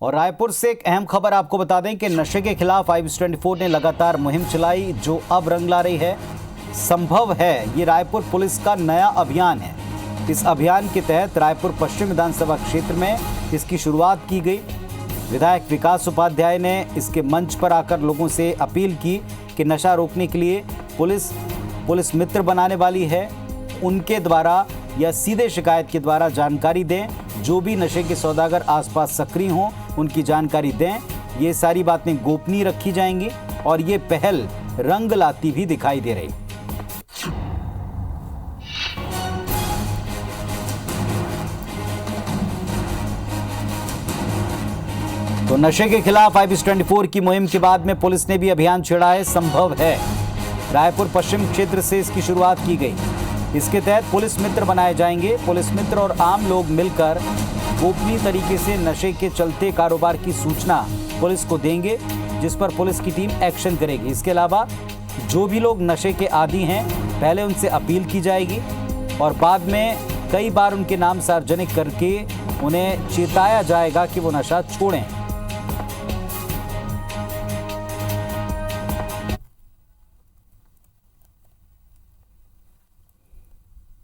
और रायपुर से एक अहम खबर आपको बता दें कि नशे के खिलाफ IBC24 ने लगातार मुहिम चलाई जो अब रंग ला रही है। संभव है ये रायपुर पुलिस का नया अभियान है। इस अभियान के तहत रायपुर पश्चिम विधानसभा क्षेत्र में इसकी शुरुआत की गई। विधायक विकास उपाध्याय ने इसके मंच पर आकर लोगों से अपील की कि नशा रोकने के लिए पुलिस मित्र बनाने वाली है। उनके द्वारा या सीधे शिकायत के द्वारा जानकारी दें। जो भी नशे के सौदागर आसपास सक्रिय हों उनकी जानकारी दें। ये सारी बातें गोपनीय रखी जाएंगी और ये पहल रंग लाती भी दिखाई दे रही। तो नशे के खिलाफ IBC24 की मुहिम के बाद में पुलिस ने भी अभियान छेड़ा है। संभव है रायपुर पश्चिम क्षेत्र से इसकी शुरुआत की गई। इसके तहत पुलिस मित्र बनाए जाएंगे। पुलिस मित्र और आम लोग मिलकर गोपनीय तरीके से नशे के चलते कारोबार की सूचना पुलिस को देंगे, जिस पर पुलिस की टीम एक्शन करेगी। इसके अलावा जो भी लोग नशे के आदी हैं पहले उनसे अपील की जाएगी और बाद में कई बार उनके नाम सार्वजनिक करके उन्हें चेताया जाएगा कि वो नशा छोड़ें।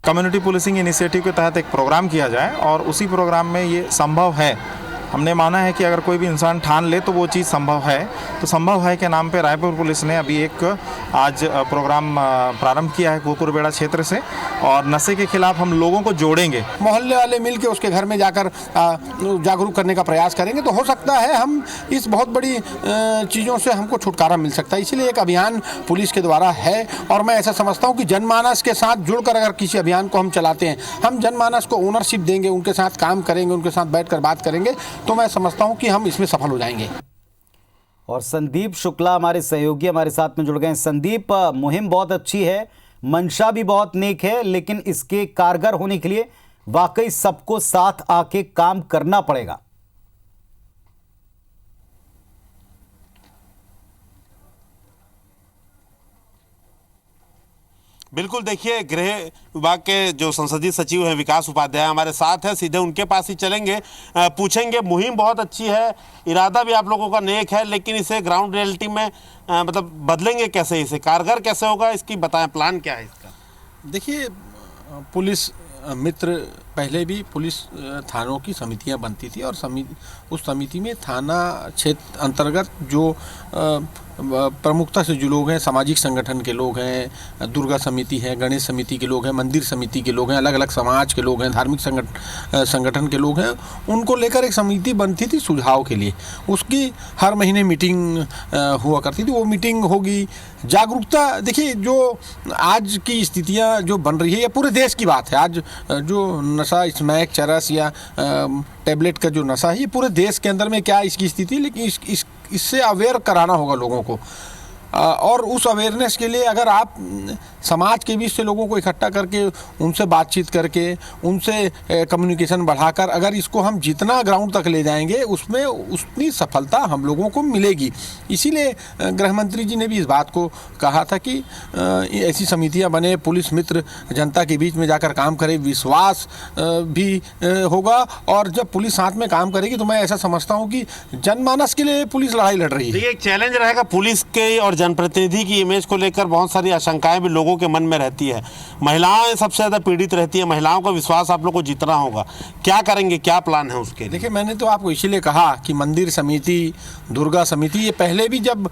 कम्युनिटी पुलिसिंग इनिशिएटिव के तहत एक प्रोग्राम किया जाए और उसी प्रोग्राम में ये संभव है। हमने माना है कि अगर कोई भी इंसान ठान ले तो वो चीज़ संभव है। तो संभव है के नाम पे रायपुर पुलिस ने अभी एक आज प्रोग्राम प्रारंभ किया है कुकुरबेड़ा क्षेत्र से और नशे के खिलाफ हम लोगों को जोड़ेंगे। मोहल्ले वाले मिल के उसके घर में जाकर जागरूक करने का प्रयास करेंगे तो हो सकता है हम इस बहुत बड़ी चीज़ों से हमको छुटकारा मिल सकता है। इसीलिए एक अभियान पुलिस के द्वारा है और मैं ऐसा समझता हूँ कि जनमानस के साथ जुड़कर अगर किसी अभियान को हम चलाते हैं, हम जनमानस को ओनरशिप देंगे, उनके साथ काम करेंगे, उनके साथ बैठकर बात करेंगे तो मैं समझता हूं कि हम इसमें सफल हो जाएंगे। और संदीप शुक्ला हमारे सहयोगी हमारे साथ में जुड़ गए हैं। संदीप, मुहिम बहुत अच्छी है, मंशा भी बहुत नेक है, लेकिन इसके कारगर होने के लिए वाकई सबको साथ आके काम करना पड़ेगा। बिल्कुल, देखिए गृह विभाग के जो संसदीय सचिव हैं विकास उपाध्याय हमारे साथ हैं, सीधे उनके पास ही चलेंगे, पूछेंगे। मुहिम बहुत अच्छी है, इरादा भी आप लोगों का नेक है, लेकिन इसे ग्राउंड रियलिटी में मतलब बदलेंगे कैसे, इसे कारगर कैसे होगा, इसकी बताएं, प्लान क्या है इसका? देखिए, पुलिस मित्र पहले भी पुलिस थानों की समितियां बनती थी और उस समिति में थाना क्षेत्र अंतर्गत जो प्रमुखता से जो लोग हैं, सामाजिक संगठन के लोग हैं, दुर्गा समिति है, गणेश समिति के लोग हैं, मंदिर समिति के लोग हैं, अलग अलग समाज के लोग हैं, धार्मिक संगठन के लोग हैं, उनको लेकर एक समिति बनती थी सुझाव के लिए। उसकी हर महीने मीटिंग हुआ करती थी। वो मीटिंग होगी, जागरूकता। देखिए, जो आज की स्थितियाँ जो बन रही है ये पूरे देश की बात है। आज जो नशा, स्मैक, चरस या टैबलेट का जो नशा है ये पूरे देश के अंदर में क्या इसकी स्थिति, लेकिन इससे अवेयर कराना होगा लोगों को। और उस अवेयरनेस के लिए अगर आप समाज के बीच से लोगों को इकट्ठा करके उनसे बातचीत करके उनसे कम्युनिकेशन बढ़ाकर अगर इसको हम जितना ग्राउंड तक ले जाएंगे उसमें उतनी सफलता हम लोगों को मिलेगी। इसीलिए गृह मंत्री जी ने भी इस बात को कहा था कि ऐसी समितियां बने, पुलिस मित्र जनता के बीच में जाकर काम करे, विश्वास भी होगा। और जब पुलिस साथ में काम करेगी तो मैं ऐसा समझता हूँ कि जनमानस के लिए पुलिस लड़ाई लड़ रही है। एक चैलेंज रहेगा पुलिस के और जनप्रतिनिधि की इमेज को लेकर। बहुत सारी आशंकाएं भी लोगों के मन में रहती है। महिलाएं सबसे ज़्यादा पीड़ित रहती है, महिलाओं का विश्वास आप लोग को जीतना होगा। क्या करेंगे, क्या प्लान है उसके? देखिए, मैंने तो आपको इसीलिए कहा कि मंदिर समिति, दुर्गा समिति, ये पहले भी जब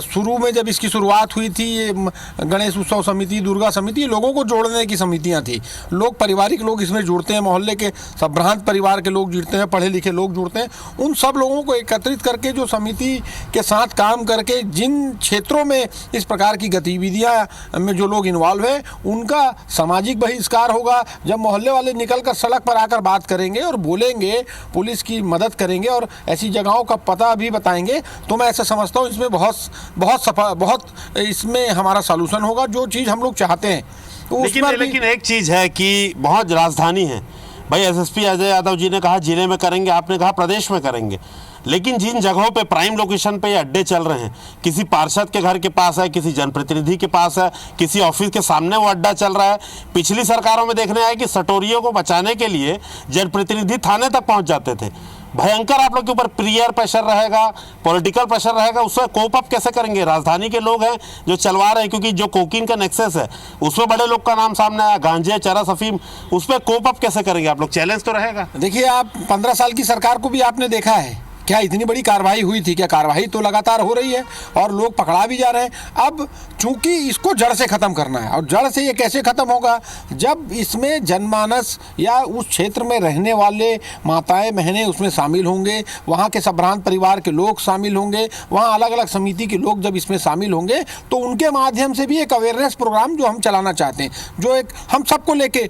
शुरू में जब इसकी शुरुआत हुई थी, ये गणेश उत्सव समिति, दुर्गा समिति, ये लोगों को जोड़ने की समितियाँ थी। लोग, पारिवारिक लोग इसमें जुड़ते हैं, मोहल्ले के संभ्रांत परिवार के लोग जुड़ते हैं, पढ़े लिखे लोग जुड़ते हैं। उन सब लोगों को एकत्रित करके जो समिति के साथ काम करके जिन क्षेत्रों में इस प्रकार की गतिविधियां में जो लोग इन्वॉल्व हैं उनका सामाजिक बहिष्कार होगा। जब मोहल्ले वाले निकलकर सड़क पर आकर बात करेंगे और बोलेंगे, पुलिस की मदद करेंगे और ऐसी जगहों का पता भी बताएंगे, तो मैं ऐसा समझता हूँ इसमें बहुत इसमें हमारा सॉल्यूशन होगा, जो चीज़ हम लोग चाहते हैं। तो लेकिन एक चीज़ है कि बहुत राजधानी है भाई। SSP अजय यादव जी ने कहा जिले में करेंगे, आपने कहा प्रदेश में करेंगे, लेकिन जिन जगहों पे प्राइम लोकेशन पे ये अड्डे चल रहे हैं, किसी पार्षद के घर के पास है, किसी जनप्रतिनिधि के पास है, किसी ऑफिस के सामने वो अड्डा चल रहा है। पिछली सरकारों में देखने आए कि सटोरियों को बचाने के लिए जनप्रतिनिधि थाने तक पहुंच जाते थे। भयंकर आप लोग के ऊपर पीयर प्रेशर रहेगा, पॉलिटिकल प्रेशर रहेगा, उससे कोप अप कैसे करेंगे? राजधानी के लोग हैं जो चलवा रहे हैं, क्योंकि जो कोकीन का नेक्सस है उसमें बड़े लोग का नाम सामने आया, गांजे, चरस, अफीम, उस पर कोप अप कैसे करेंगे आप लोग? चैलेंज तो रहेगा। देखिए, आप 15 साल की सरकार को भी आपने देखा है, क्या इतनी बड़ी कार्रवाई हुई थी? क्या कार्रवाई तो लगातार हो रही है और लोग पकड़ा भी जा रहे हैं। अब चूंकि इसको जड़ से ख़त्म करना है, और जड़ से ये कैसे ख़त्म होगा? जब इसमें जनमानस या उस क्षेत्र में रहने वाले माताएं बहनें उसमें शामिल होंगे, वहाँ के संभ्रांत परिवार के लोग शामिल होंगे, वहाँ अलग अलग समिति के लोग जब इसमें शामिल होंगे, तो उनके माध्यम से भी एक अवेयरनेस प्रोग्राम जो हम चलाना चाहते हैं, जो एक हम सबको लेके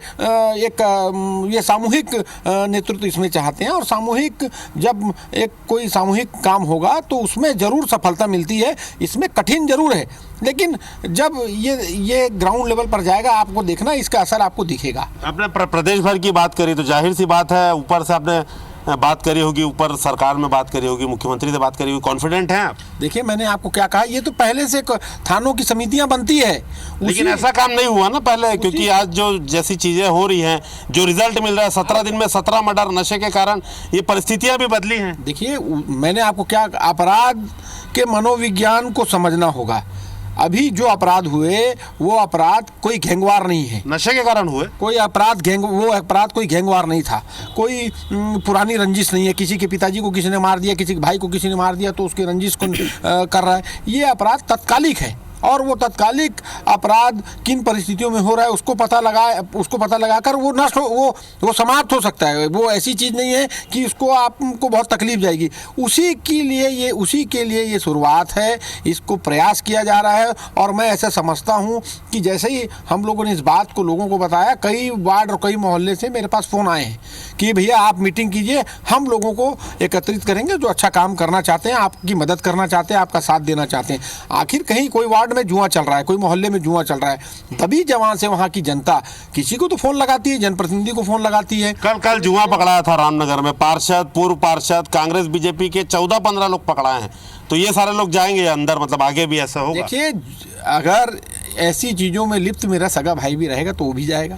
ये सामूहिक नेतृत्व इसमें चाहते हैं। और सामूहिक, जब एक कोई सामूहिक काम होगा तो उसमें ज़रूर सफलता मिलती है। इसमें कठिन ज़रूर है, लेकिन जब ये ग्राउंड लेवल पर जाएगा, आपको देखना, इसका असर आपको दिखेगा। आपने प्रदेश भर की बात करी तो जाहिर सी बात है, ऊपर से आपने बात करी होगी, ऊपर सरकार में बात करी होगी, मुख्यमंत्री से बात करी होगी, कॉन्फिडेंट हैं आप? देखिए, मैंने आपको क्या कहा, ये तो पहले से थानों की समितियां बनती है, लेकिन ऐसा काम नहीं हुआ ना पहले, क्योंकि आज जो जैसी चीजें हो रही हैं, जो रिजल्ट मिल रहा है, 17 दिन में 17 मर्डर नशे के कारण, ये परिस्थितियां भी बदली हैं। देखिए, मैंने आपको क्या, अपराध के मनोविज्ञान को समझना होगा। अभी जो अपराध हुए वो अपराध कोई गैंगवार नहीं है, नशे के कारण हुए। कोई अपराध वो अपराध कोई गैंगवार नहीं था, कोई पुरानी रंजिश नहीं है, किसी के पिताजी को किसी ने मार दिया, किसी के भाई को किसी ने मार दिया तो उसकी रंजिश को कर रहा है। ये अपराध तत्कालिक है, और वो तत्कालिक अपराध किन परिस्थितियों में हो रहा है उसको पता लगाकर वो नष्ट वो समाप्त हो सकता है। वो ऐसी चीज़ नहीं है कि उसको आपको बहुत तकलीफ जाएगी। उसी के लिए ये शुरुआत है, इसको प्रयास किया जा रहा है। और मैं ऐसा समझता हूँ कि जैसे ही हम लोगों ने इस बात को लोगों को बताया, कई वार्ड और कई मोहल्ले से मेरे पास फ़ोन आए हैं कि भैया आप मीटिंग कीजिए, हम लोगों को एकत्रित करेंगे जो अच्छा काम करना चाहते हैं, आपकी मदद करना चाहते हैं, आपका साथ देना चाहते हैं। आखिर कहीं कोई वार्ड में जुआ चल रहा है, कोई मोहल्ले में जुआ चल रहा है, तभी जवान से वहां की जनता किसी को तो फोन लगाती है, जनप्रतिनिधि को फोन लगाती है। कल जुआ पकड़ा था रामनगर में, पार्षद, पूर्व पार्षद, कांग्रेस बीजेपी के 14-15 लोग पकड़ाए हैं। तो ये सारे लोग जाएंगे अंदर, मतलब आगे भी ऐसा होगा? देखिए, अगर ऐसी चीजों में लिप्त मेरा सगा भाई भी रहेगा तो वो भी जाएगा।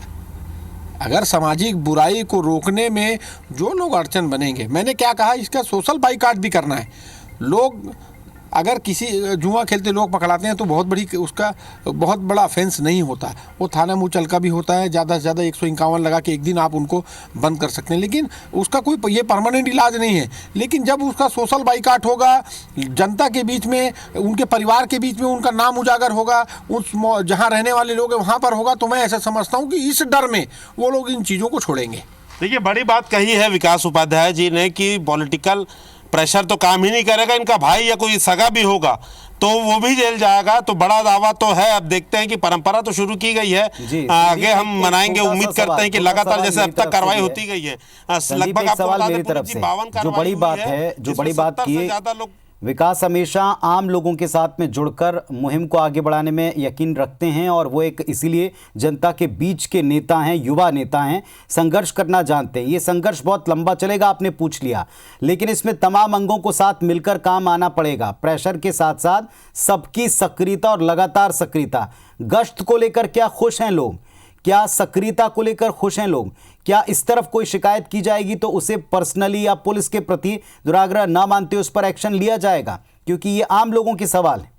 अगर सामाजिक बुराई को रोकने में जो लोग अड़चन बनेंगे, मैंने क्या कहा, इसका सोशल बाइकाट भी करना है। लोग अगर किसी जुआ खेलते लोग पकड़ाते हैं तो उसका बहुत बड़ा ऑफेंस नहीं होता, वो थाना मुचलका भी होता है, ज़्यादा से ज़्यादा 151 लगा के एक दिन आप उनको बंद कर सकते हैं, लेकिन उसका कोई ये परमानेंट इलाज नहीं है। लेकिन जब उसका सोशल बाइकाट होगा, जनता के बीच में, उनके परिवार के बीच में उनका नाम उजागर होगा, उस जहाँ रहने वाले लोग हैं वहाँ पर होगा, तो मैं ऐसा समझता हूँ कि इस डर में वो लोग इन चीज़ों को छोड़ेंगे। देखिए, बड़ी बात कही है विकास उपाध्याय जी ने कि पॉलिटिकल प्रेशर तो काम ही नहीं करेगा, इनका भाई या कोई सगा भी होगा तो वो भी जेल जाएगा। तो बड़ा दावा तो है, अब देखते हैं कि परंपरा तो शुरू की गई है, आगे हम मनाएंगे। उम्मीद करते हैं कि लगातार जैसे अब तक कार्रवाई होती गई है, लगभग आपको बता दें 52 जो बड़ी बात है, जो बड़ी बात की, ज्यादा लोग विकास हमेशा आम लोगों के साथ में जुड़कर मुहिम को आगे बढ़ाने में यकीन रखते हैं और वो एक इसीलिए जनता के बीच के नेता हैं, युवा नेता हैं, संघर्ष करना जानते हैं। ये संघर्ष बहुत लंबा चलेगा, आपने पूछ लिया, लेकिन इसमें तमाम अंगों को साथ मिलकर काम आना पड़ेगा। प्रेशर के साथ साथ सबकी सक्रियता और लगातार सक्रियता। गश्त को लेकर क्या खुश हैं लोग? क्या सक्रियता को लेकर खुश हैं लोग? क्या इस तरफ कोई शिकायत की जाएगी तो उसे पर्सनली या पुलिस के प्रति दुराग्रह न मानते उस पर एक्शन लिया जाएगा? क्योंकि ये आम लोगों के सवाल है।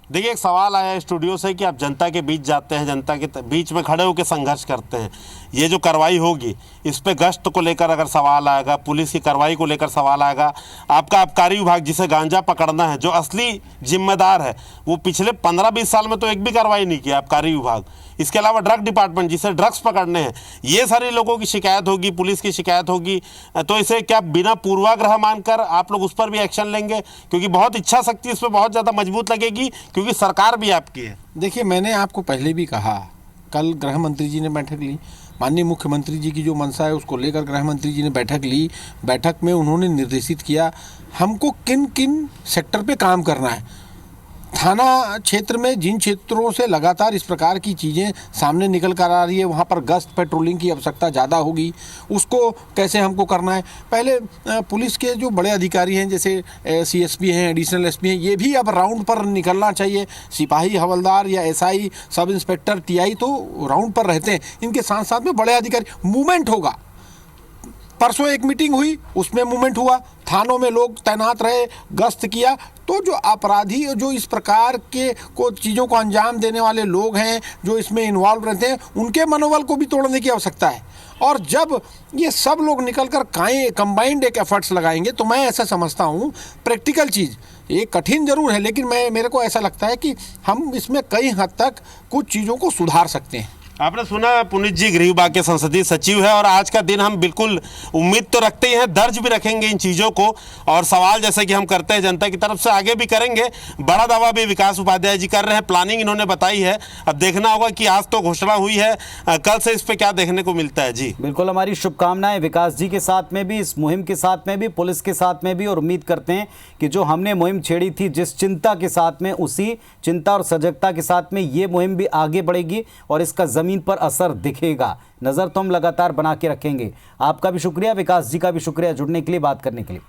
देखिए, एक सवाल आया स्टूडियो से कि आप जनता के बीच जाते हैं, जनता के बीच में खड़े होकर संघर्ष करते हैं। ये जो कार्रवाई होगी, इस पे गश्त को लेकर अगर सवाल आएगा, पुलिस की कार्रवाई को लेकर सवाल आएगा, आपका आबकारी विभाग जिसे गांजा पकड़ना है, जो असली जिम्मेदार है, वो पिछले 15-20 साल में तो एक भी कार्रवाई नहीं किया आबकारी विभाग। इसके अलावा ड्रग डिपार्टमेंट जिसे ड्रग्स पकड़ने हैं, ये सारे लोगों की शिकायत होगी, पुलिस की शिकायत होगी। तो इसे क्या बिना पूर्वाग्रह मानकर आप लोग उस पर भी एक्शन लेंगे? क्योंकि बहुत इच्छा शक्ति इस पर बहुत ज़्यादा मजबूत लगेगी, क्योंकि सरकार भी आपकी है। देखिए, मैंने आपको पहले भी कहा, कल गृह मंत्री जी ने बैठक ली, माननीय मुख्यमंत्री जी की जो मंशा है उसको लेकर गृह मंत्री जी ने बैठक ली। बैठक में उन्होंने निर्देशित किया हमको किन किन सेक्टर पे काम करना है। थाना क्षेत्र में जिन क्षेत्रों से लगातार इस प्रकार की चीज़ें सामने निकल कर आ रही है, वहाँ पर गश्त पेट्रोलिंग की आवश्यकता ज़्यादा होगी। उसको कैसे हमको करना है, पहले पुलिस के जो बड़े अधिकारी हैं जैसे CSP हैं, एडिशनल SP हैं, ये भी अब राउंड पर निकलना चाहिए। सिपाही हवलदार या SI, सब इंस्पेक्टर, TI तो राउंड पर रहते हैं, इनके साथ साथ में बड़े अधिकारी, मूवमेंट होगा। परसों एक मीटिंग हुई, उसमें मूवमेंट हुआ, थानों में लोग तैनात रहे, गश्त किया, तो जो अपराधी जो इस प्रकार के को चीज़ों को अंजाम देने वाले लोग हैं, जो इसमें इन्वॉल्व रहते हैं, उनके मनोबल को भी तोड़ने की आवश्यकता है। और जब ये सब लोग निकलकर कंबाइंड एक एफर्ट्स लगाएंगे, तो मैं ऐसा समझता हूँ प्रैक्टिकल चीज़ ये कठिन जरूर है, लेकिन मेरे को ऐसा लगता है कि हम इसमें कई हद तक कुछ चीज़ों को सुधार सकते हैं। आपने सुना पुनीत जी गृह विभाग के संसदीय सचिव है, और आज का दिन हम बिल्कुल उम्मीद तो रखते ही हैं, दर्ज भी रखेंगे इन चीज़ों को, और सवाल जैसे कि हम करते हैं जनता की तरफ से आगे भी करेंगे। बड़ा दावा भी विकास उपाध्याय जी कर रहे हैं, प्लानिंग इन्होंने बताई है। अब देखना होगा कि आज तो घोषणा हुई है, कल से इस पर क्या देखने को मिलता है। जी बिल्कुल, हमारी शुभकामनाएं विकास जी के साथ में भी, इस मुहिम के साथ में भी, पुलिस के साथ में भी, और उम्मीद करते हैं कि जो हमने मुहिम छेड़ी थी जिस चिंता के साथ में, उसी चिंता और सजगता के साथ में ये मुहिम भी आगे बढ़ेगी और इसका ज़मीन पर असर दिखेगा। नज़र तो हम लगातार बना के रखेंगे। आपका भी शुक्रिया, विकास जी का भी शुक्रिया जुड़ने के लिए, बात करने के लिए।